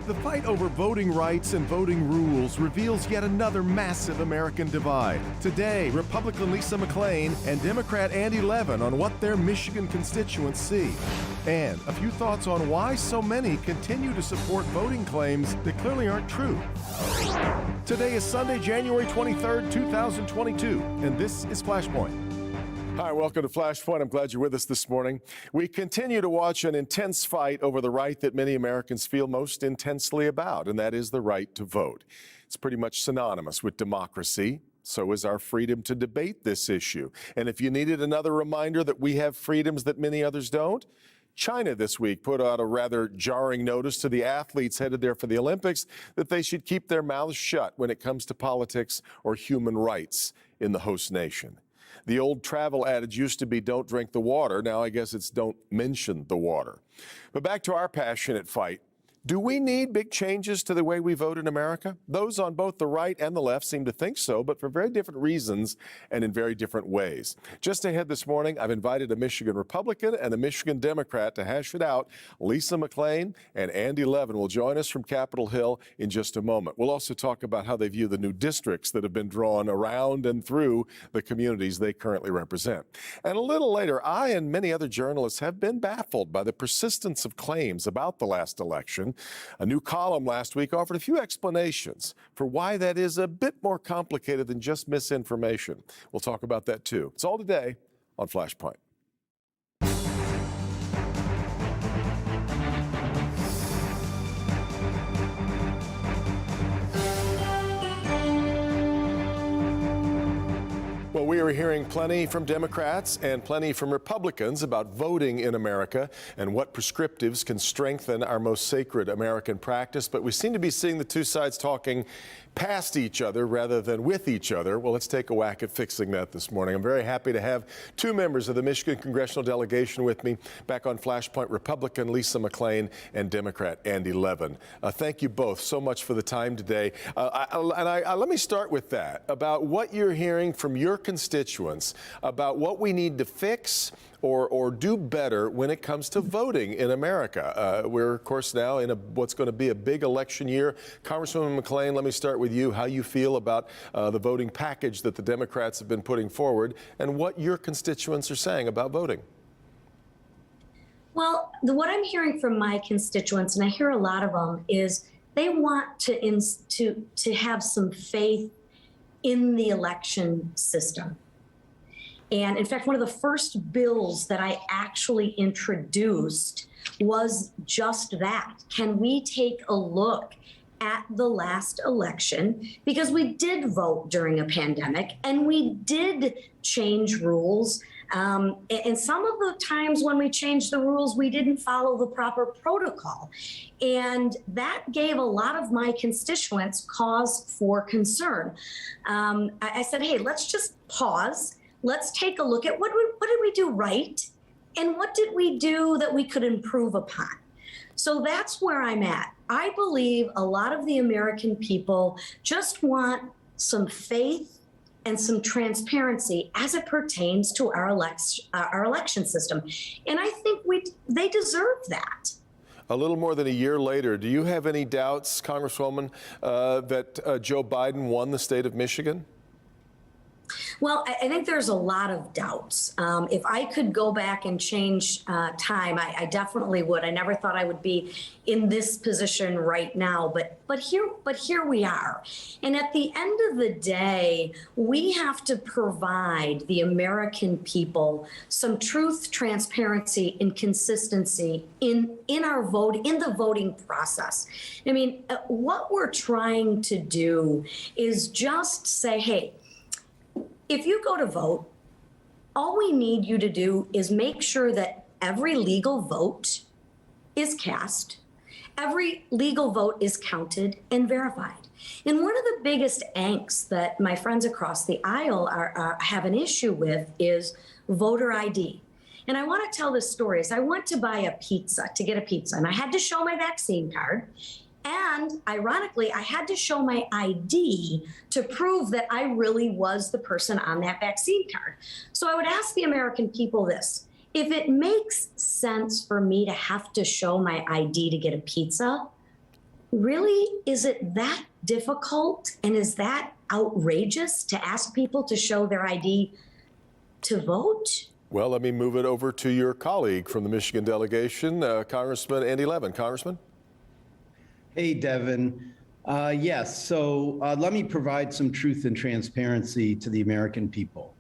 The fight over voting rights and voting rules reveals yet another massive American divide. Today, Republican Lisa McClain and Democrat Levin on what their Michigan constituents see. And a few thoughts on why so many continue to support voting claims that clearly aren't true. Today is Sunday, January 23rd, 2022, and this is Flashpoint. Hi, welcome to Flashpoint. I'm glad you're with us this morning. We continue to watch an intense fight over the right that many Americans feel most intensely about, and that is the right to vote. It's pretty much synonymous with democracy. So is our freedom to debate this issue. And if you needed another reminder that we have freedoms that many others don't, China this week put out a rather jarring notice to the athletes headed there for the Olympics that they should keep their mouths shut when it comes to politics or human rights in the host nation. The old travel adage used to be don't drink the water. Now I guess it's don't mention the water. But back to our passionate fight. Do we need big changes to the way we vote in America? Those on both the right and the left seem to think so, but for very different reasons and in very different ways. Just ahead this morning, I've invited a Michigan Republican and a Michigan Democrat to hash it out. Lisa McClain and Levin will join us from Capitol Hill in just a moment. We'll also talk about how they view the new districts that have been drawn around and through the communities they currently represent. And a little later, I and many other journalists have been baffled by the persistence of claims about the last election. A new column last week offered a few explanations for why that is a bit more complicated than just misinformation. We'll talk about that too. It's all today on Flashpoint. Well, we are hearing plenty from Democrats and plenty from Republicans about voting in America and what prescriptives can strengthen our most sacred American practice. But we seem to be seeing the two sides talking past each other rather than with each other. Well, let's take a whack at fixing that this morning. I'm very happy to have two members of the Michigan congressional delegation with me. Back on Flashpoint, Republican Lisa McClain and Democrat Levin. Thank you both so much for the time today. Let me start with that, about what you're hearing from your constituents about what we need to fix or do better when it comes to voting in America. We're, of course, now in what's going to be a big election year. Congresswoman McClain, let me start with you. How you feel about the voting package that the Democrats have been putting forward and what your constituents are saying about voting. Well, what I'm hearing from my constituents, and I hear a lot of them, is they want to have some faith in the election system. And in fact, one of the first bills that I actually introduced was just that. Can we take a look at the last election? Because we did vote during a pandemic and we did change rules. And some of the times when we changed the rules, we didn't follow the proper protocol. And that gave a lot of my constituents cause for concern. I said, hey, let's just pause. Let's take a look at what did we do right and what did we do that we could improve upon. So that's where I'm at. I believe a lot of the American people just want some faith and some transparency as it pertains to our election system. And I think they deserve that. A little more than a year later, do you have any doubts, Congresswoman, that Joe Biden won the state of Michigan? Well, I think there's a lot of doubts. If I could go back and change time, I definitely would. I never thought I would be in this position right now, but here we are. And at the end of the day, we have to provide the American people some truth, transparency, and consistency in our vote, in the voting process. I mean, what we're trying to do is just say, hey, if you go to vote, all we need you to do is make sure that every legal vote is cast, every legal vote is counted and verified. And one of the biggest angst that my friends across the aisle have an issue with is voter ID. And I want to tell this story. I went to buy a pizza, to get a pizza, and I had to show my vaccine card. And ironically, I had to show my ID to prove that I really was the person on that vaccine card. So I would ask the American people this: if it makes sense for me to have to show my ID to get a pizza, really, is it that difficult and is that outrageous to ask people to show their ID to vote? Well, let me move it over to your colleague from the Michigan delegation, Congressman Andy Levin. Congressman? Hey, Devin. Yes, so let me provide some truth and transparency to the American people.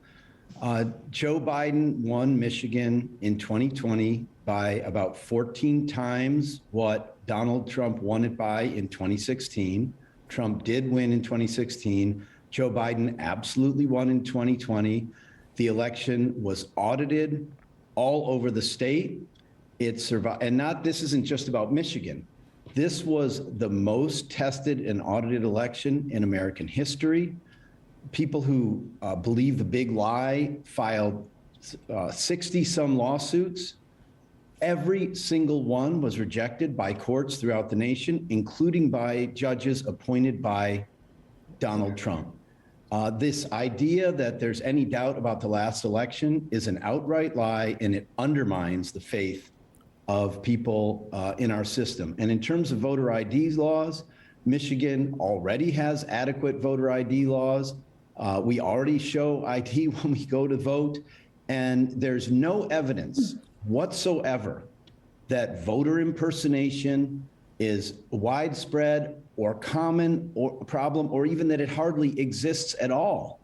Joe Biden won Michigan in 2020 by about 14 times what Donald Trump won it by in 2016. Trump did win in 2016. Joe Biden absolutely won in 2020. The election was audited all over the state. It survived, and this isn't just about Michigan. This was the most tested and audited election in American history. People who believe the big lie filed 60-some lawsuits. Every single one was rejected by courts throughout the nation, including by judges appointed by Donald Trump. This idea that there's any doubt about the last election is an outright lie, and it undermines the faith of people in our system. And in terms of voter ID laws, Michigan already has adequate voter ID laws. We already show ID when we go to vote, and there's no evidence whatsoever that voter impersonation is widespread or common or a problem, or even that it hardly exists at all.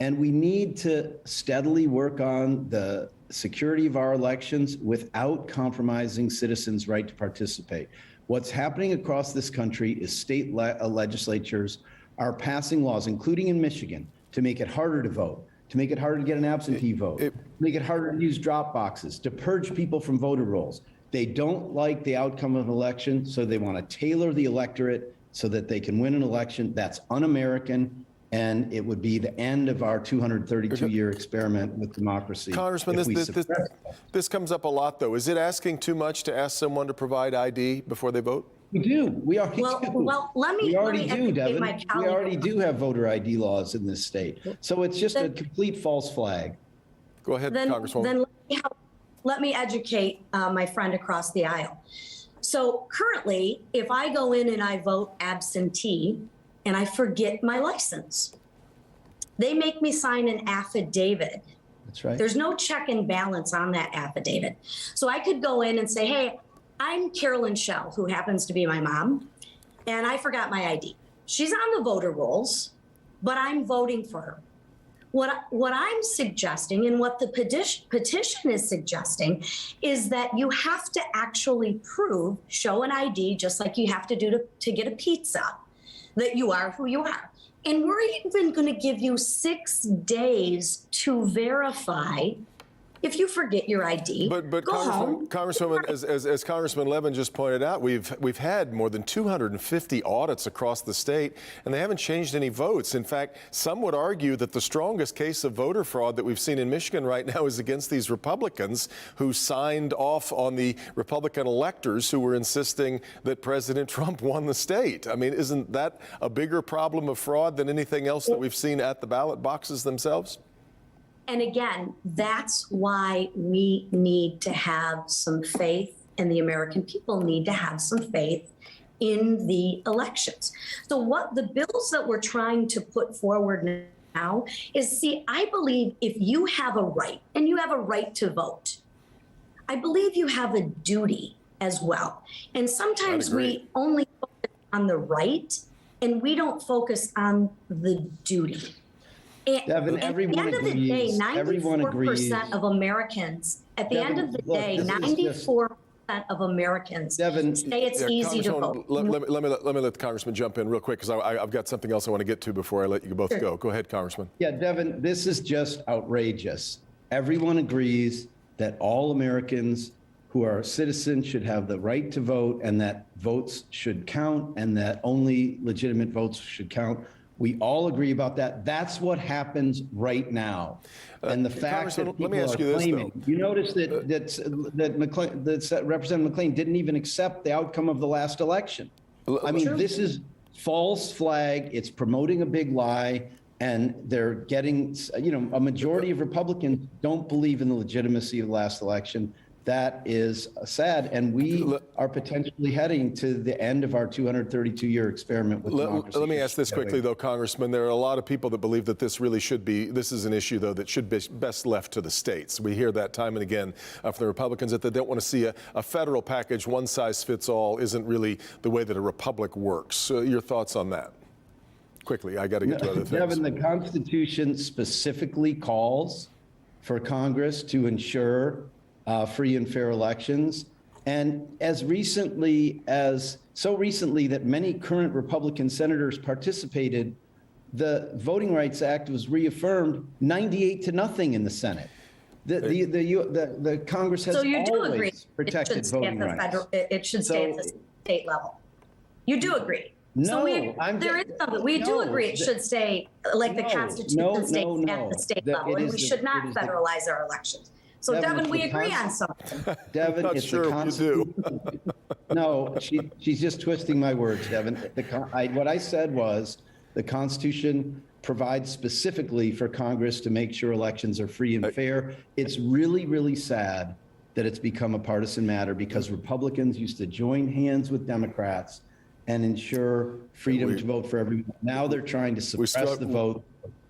And we need to steadily work on the security of our elections without compromising citizens' right to participate. What's happening across this country is state legislatures are passing laws, including in Michigan, to make it harder to vote, to make it harder to get an absentee vote, to make it harder to use drop boxes, to purge people from voter rolls. They don't like the outcome of an election, so they want to tailor the electorate so that they can win an election. That's un-American, and it would be the end of our 232-year experiment with democracy. Congressman, this comes up a lot, though. Is it asking too much to ask someone to provide ID before they vote? We do. We already do. Well, let me do, Devin. my colleague. We already do have voter ID laws in this state. So it's just a complete false flag. Go ahead, Congresswoman. Then let me educate my friend across the aisle. So currently, if I go in and I vote absentee and I forget my license, they make me sign an affidavit. That's right. There's no check and balance on that affidavit. So I could go in and say, hey, I'm Carolyn Schell, who happens to be my mom, and I forgot my ID. She's on the voter rolls, but I'm voting for her. What I'm suggesting, and what the petition is suggesting, is that you have to actually show an ID, just like you have to do to get a pizza, that you are who you are. And we're even going to give you 6 days to verify. If you forget your ID, but go home. Congresswoman, as Congressman Levin just pointed out, we've had more than 250 audits across the state, and they haven't changed any votes. In fact, some would argue that the strongest case of voter fraud that we've seen in Michigan right now is against these Republicans who signed off on the Republican electors who were insisting that President Trump won the state. I mean, isn't that a bigger problem of fraud than anything else that we've seen at the ballot boxes themselves? And again, that's why we need to have some faith, and the American people need to have some faith in the elections. So what the bills that we're trying to put forward now is, I believe if you have a right, and you have a right to vote, I believe you have a duty as well. And sometimes we only focus on the right, and we don't focus on the duty. Devin, everyone agrees. Everyone agrees. 94% of Americans, at the end of the day, 94% of Americans say it's easy to vote. Let me let the Congressman jump in real quick, because I've got something else I want to get to before I let you both go. Go ahead, Congressman. Yeah, Devin, this is just outrageous. Everyone agrees that all Americans who are citizens should have the right to vote, and that votes should count, and that only legitimate votes should count. We all agree about that. That's what happens right now. And the fact that people are claiming, you notice that Representative McClain didn't even accept the outcome of the last election. I mean, this is false flag. It's promoting a big lie. And they're getting, a majority of Republicans don't believe in the legitimacy of the last election. that is sad. And we are potentially heading to the end of our 232-year experiment with democracy. Let me ask this quickly, though, Congressman. There are a lot of people that believe that this is an issue, though, that should be best left to the states. We hear that time and again from the Republicans, that they don't want to see a federal package. One size fits all isn't really the way that a republic works. So your thoughts on that? Quickly, I got to get to other things. Devin, the Constitution specifically calls for Congress to ensure free and fair elections. And so recently that many current Republican senators participated, the Voting Rights Act was reaffirmed 98-0 in the Senate. The Congress has always protected voting rights. It should stay at the state level. You do agree? No, we do agree it should stay, like the Constitution states, at the state level, and we should not federalize our elections. So, Devin, we agree on something. Devin, not it's sure the if you Constitution. No, she's just twisting my words, Devin. What I said was the Constitution provides specifically for Congress to make sure elections are free and fair. It's really, really sad that it's become a partisan matter, because Republicans used to join hands with Democrats and ensure freedom to vote for everyone. Now they're trying to suppress the vote.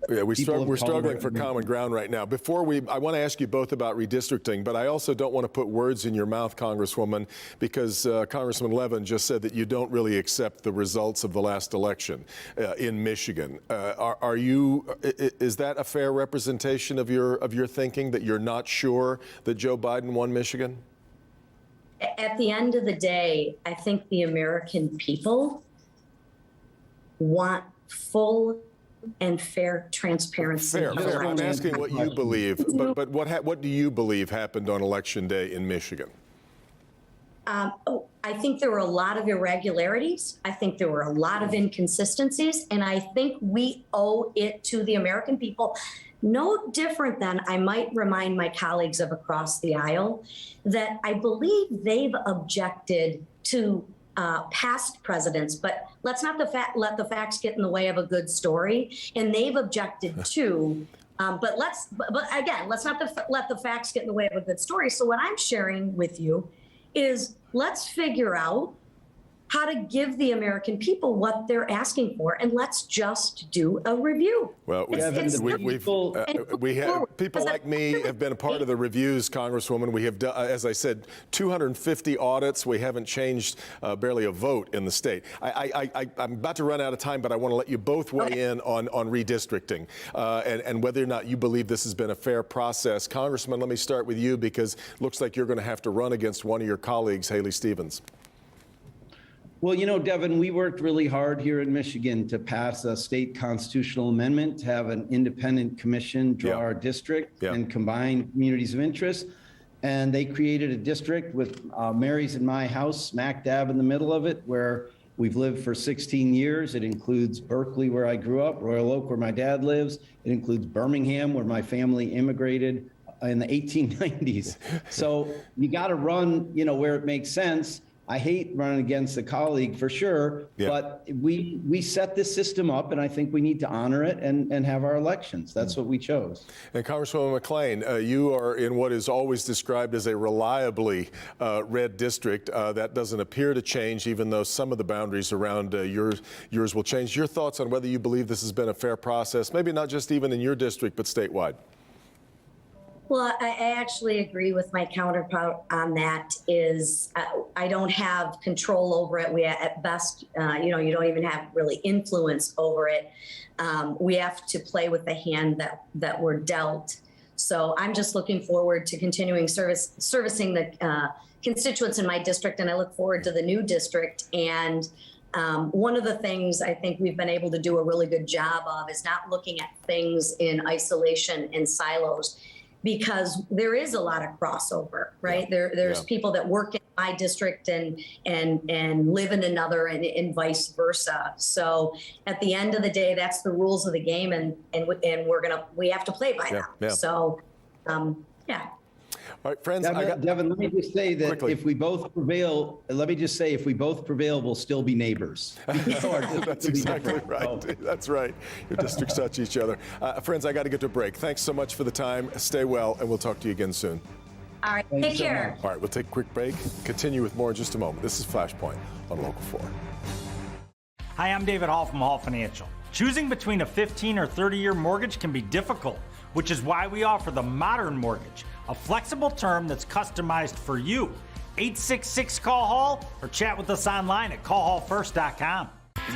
Yeah, we're struggling for common ground right now. I want to ask you both about redistricting, but I also don't want to put words in your mouth, Congresswoman, because Congressman Levin just said that you don't really accept the results of the last election in Michigan. Is that a fair representation of your thinking, that you're not sure that Joe Biden won Michigan? At the end of the day, I think the American people want full and fair transparency. Fair. I'm asking what you believe, but what do you believe happened on Election Day in Michigan? I think there were a lot of irregularities. I think there were a lot of inconsistencies, and I think we owe it to the American people, no different than I might remind my colleagues of across the aisle, that I believe they've objected to past presidents, but let's not let the facts get in the way of a good story. And they've objected to, but again, let's not let the facts get in the way of a good story. So what I'm sharing with you is, let's figure out how to give the American people what they're asking for, and let's just do a review. Well, people like me have been a part of the reviews, Congresswoman. We have done, as I said, 250 audits. We haven't changed barely a vote in the state. I'm about to run out of time, but I want to let you both weigh in on redistricting and whether or not you believe this has been a fair process. Congressman, let me start with you, because it looks like you're going to have to run against one of your colleagues, Haley Stevens. Well, Devin, we worked really hard here in Michigan to pass a state constitutional amendment to have an independent commission draw our district and combine communities of interest. And they created a district with Mary's and my house smack dab in the middle of it, where we've lived for 16 years. It includes Berkeley, where I grew up, Royal Oak, where my dad lives. It includes Birmingham, where my family immigrated in the 1890s. So you got to run, where it makes sense. I hate running against a colleague for sure, but we set this system up, and I think we need to honor it and have our elections. That's what we chose. And Congresswoman McClain, you are in what is always described as a reliably red district. That doesn't appear to change, even though some of the boundaries around yours will change. Your thoughts on whether you believe this has been a fair process, maybe not just even in your district, but statewide? Well, I actually agree with my counterpart on that. I don't have control over it. We, at best, you don't even have really influence over it. We have to play with the hand that we're dealt. So I'm just looking forward to continuing servicing the constituents in my district, and I look forward to the new district. And one of the things I think we've been able to do a really good job of is not looking at things in isolation and silos, because there is a lot of crossover, right? There's people that work in my district and live in another, and vice versa. So at the end of the day, that's the rules of the game, and we have to play by them. So All right, friends. Devin, let me just say that quickly, if we both prevail, we'll still be neighbors. That's exactly right. That's right. Your districts touch each other. Friends, I got to get to a break. Thanks so much for the time. Stay well, and we'll talk to you again soon. All right, Thanks take so care. much. All right, we'll take a quick break. Continue with more in just a moment. This is Flashpoint on Local 4. Hi, I'm David Hall from Hall Financial. Choosing between a 15 or 30-year mortgage can be difficult, which is why we offer the Modern Mortgage, a flexible term that's customized for you. 866-CALL-HALL or chat with us online at callhallfirst.com.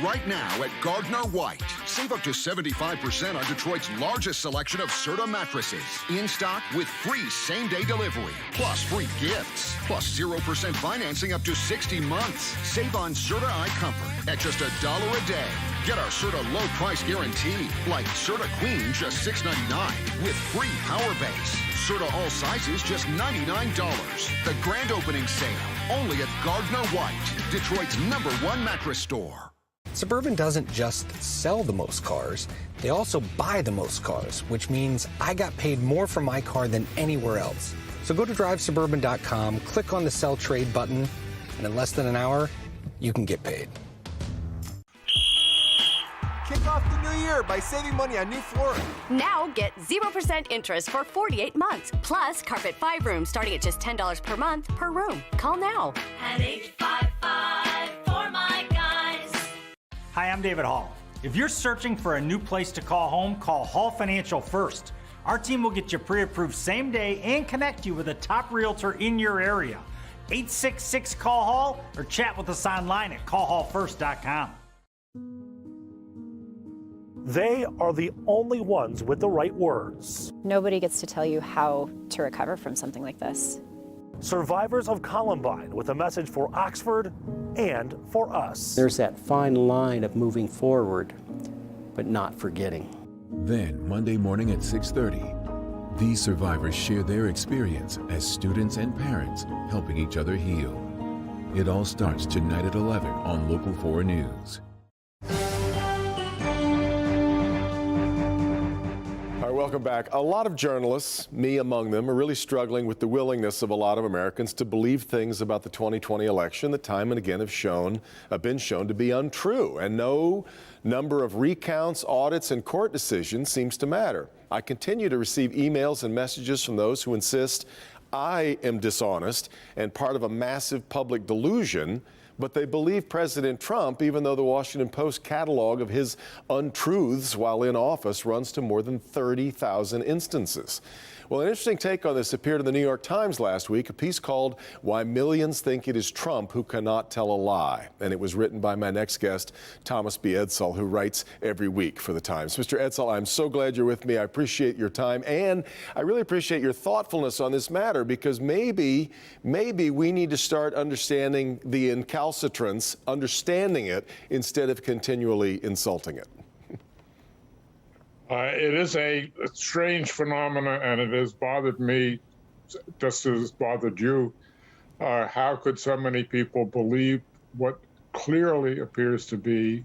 Right now at Gardner White, save up to 75% on Detroit's largest selection of Serta mattresses. In stock with free same-day delivery, plus free gifts, plus 0% financing up to 60 months. Save on Serta iComfort at just $1 a day. Get our Serta low price guarantee, like Serta Queen just $6.99 with free power base. Serta all sizes just $99. The grand opening sale, only at Gardner White, Detroit's #1 mattress store. Suburban doesn't just sell the most cars, they also buy the most cars, which means I got paid more for my car than anywhere else. So go to drivesuburban.com, click on the sell trade button, and in less than an hour, you can get paid. Kick off the new year by saving money on new flooring. Now get 0% interest for 48 months. Plus, carpet 5 rooms starting at just $10 per month per room. Call now. At 855 for my guys. Hi, I'm David Hall. If you're searching for a new place to call home, call Hall Financial first. Our team will get you pre-approved same day and connect you with a top realtor in your area. 866-CALL-HALL or chat with us online at callhallfirst.com. They are the only ones with the right words. Nobody gets to tell you how to recover from something like this. Survivors of Columbine with a message for Oxford and for us. There's that fine line of moving forward, but not forgetting. Then, Monday morning at 6:30, these survivors share their experience as students and parents helping each other heal. It all starts tonight at 11 on Local 4 News. Welcome back. A lot of journalists, me among them, are really struggling with the willingness of a lot of Americans to believe things about the 2020 election that time and again have been shown to be untrue. And no number of recounts, audits, and court decisions seems to matter. I continue to receive emails and messages from those who insist I am dishonest and part of a massive public delusion, but they believe President Trump, even though the Washington Post catalog of his untruths while in office runs to more than 30,000 instances. Well, an interesting take on this appeared in the New York Times last week, a piece called Why Millions Think It Is Trump Who Cannot Tell a Lie. And it was written by my next guest, Thomas B. Edsall, who writes every week for the Times. Mr. Edsall, I'm so glad you're with me. I appreciate your time, and I really appreciate your thoughtfulness on this matter, because maybe we need to start understanding the incalcitrance, understanding it, instead of continually insulting it. It is a strange phenomenon, and it has bothered me just as it's bothered you. How could so many people believe what clearly appears to be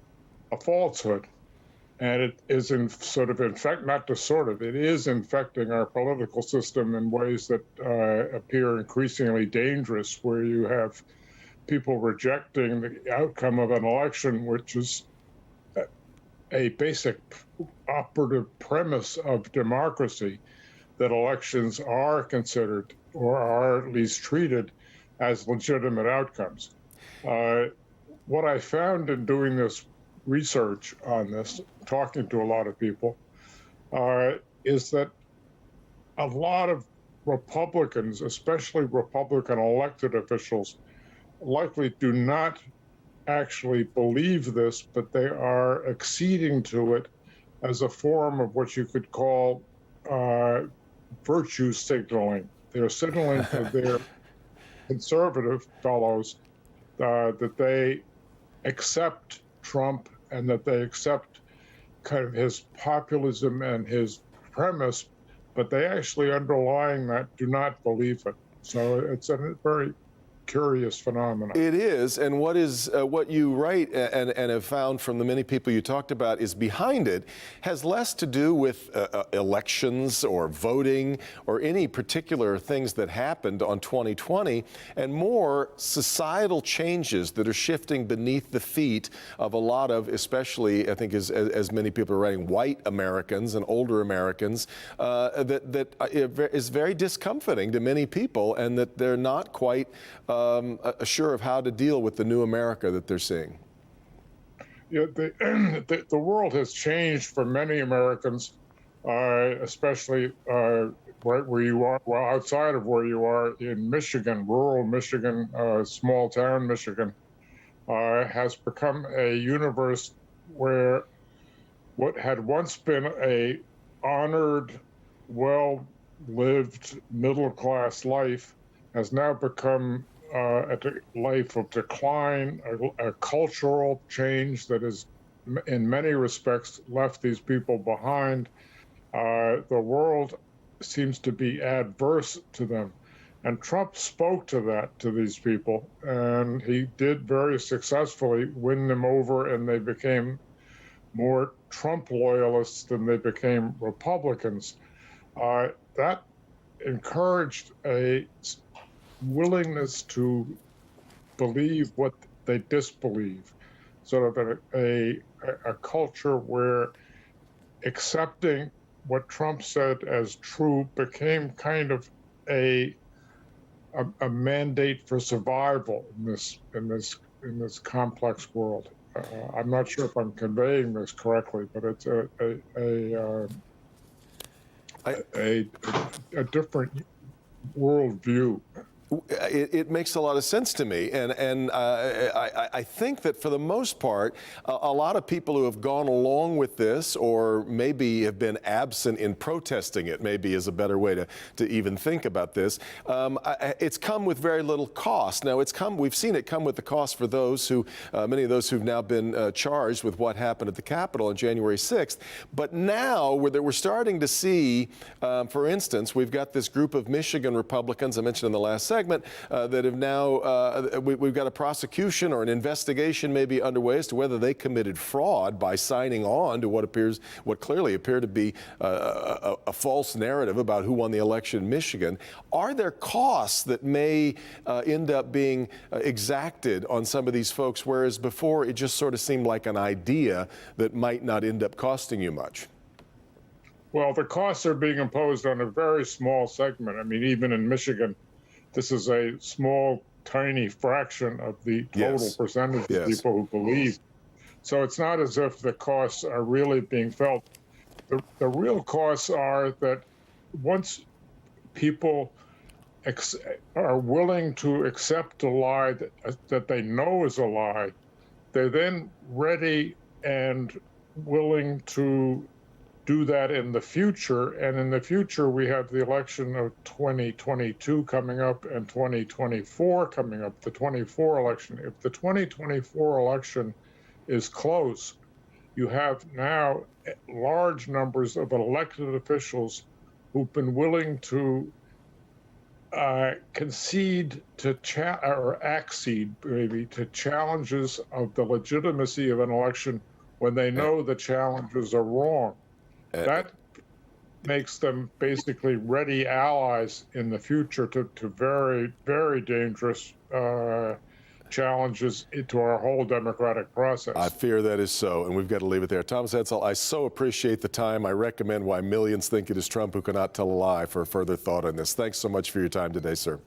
a falsehood? And it is it is infecting our political system in ways that appear increasingly dangerous, where you have people rejecting the outcome of an election, which is a basic operative premise of democracy, that elections are considered or are at least treated as legitimate outcomes. What I found in doing this research on this, talking to a lot of people, is that a lot of Republicans, especially Republican elected officials, likely do not actually believe this, but they are acceding to it as a form of what you could call virtue signaling. They're signaling to their conservative fellows that they accept Trump and that they accept kind of his populism and his premise, but they actually underlying that do not believe it. So it's a very curious phenomenon. It is, and what you write and have found from the many people you talked about is behind it has less to do with elections or voting or any particular things that happened on 2020, and more societal changes that are shifting beneath the feet of a lot of, especially I think as many people are writing, white Americans and older Americans, that is very discomforting to many people, and that they're not quite sure of how to deal with the new America that they're seeing. Yeah, the world has changed for many Americans, especially right where you are, well, outside of where you are in Michigan, rural Michigan, small town Michigan, has become a universe where what had once been a honored, well-lived middle-class life has now become a life of decline, a cultural change that has, in many respects, left these people behind. The world seems to be adverse to them. And Trump spoke to that, to these people, and he did very successfully win them over, and they became more Trump loyalists than they became Republicans. That encouraged a willingness to believe what they disbelieve, sort of a culture where accepting what Trump said as true became kind of a mandate for survival in this complex world. I'm not sure if I'm conveying this correctly, but it's a different worldview. It makes a lot of sense to me, and I think that for the most part, a lot of people who have gone along with this, or maybe have been absent in protesting it, maybe is a better way to even think about this. It's come with very little cost. Now, we've seen it come with the cost for those who, many of those who've now been charged with what happened at the Capitol on January 6th. But now we're starting to see, for instance, we've got this group of Michigan Republicans I mentioned in the last segment that have now, we've got a prosecution or an investigation maybe underway as to whether they committed fraud by signing on to what clearly appeared to be a false narrative about who won the election in Michigan. Are there costs that may end up being exacted on some of these folks, whereas before it just sort of seemed like an idea that might not end up costing you much? Well, the costs are being imposed on a very small segment. I mean, even in Michigan, this is a small, tiny fraction of the total percentage of people who believe. So it's not as if the costs are really being felt. The real costs are that once people are willing to accept a lie that they know is a lie, they're then ready and willing to do that in the future. And in the future, we have the election of 2022 coming up and 2024 coming up, the 24 election. If the 2024 election is close, you have now large numbers of elected officials who've been willing to concede to or accede maybe to challenges of the legitimacy of an election when they know the challenges are wrong. That makes them basically ready allies in the future to very, very dangerous challenges to our whole democratic process. I fear that is so, and we've got to leave it there. Thomas Edsall, I so appreciate the time. I recommend Why Millions Think It Is Trump Who Cannot Tell a Lie for further thought on this. Thanks so much for your time today, sir.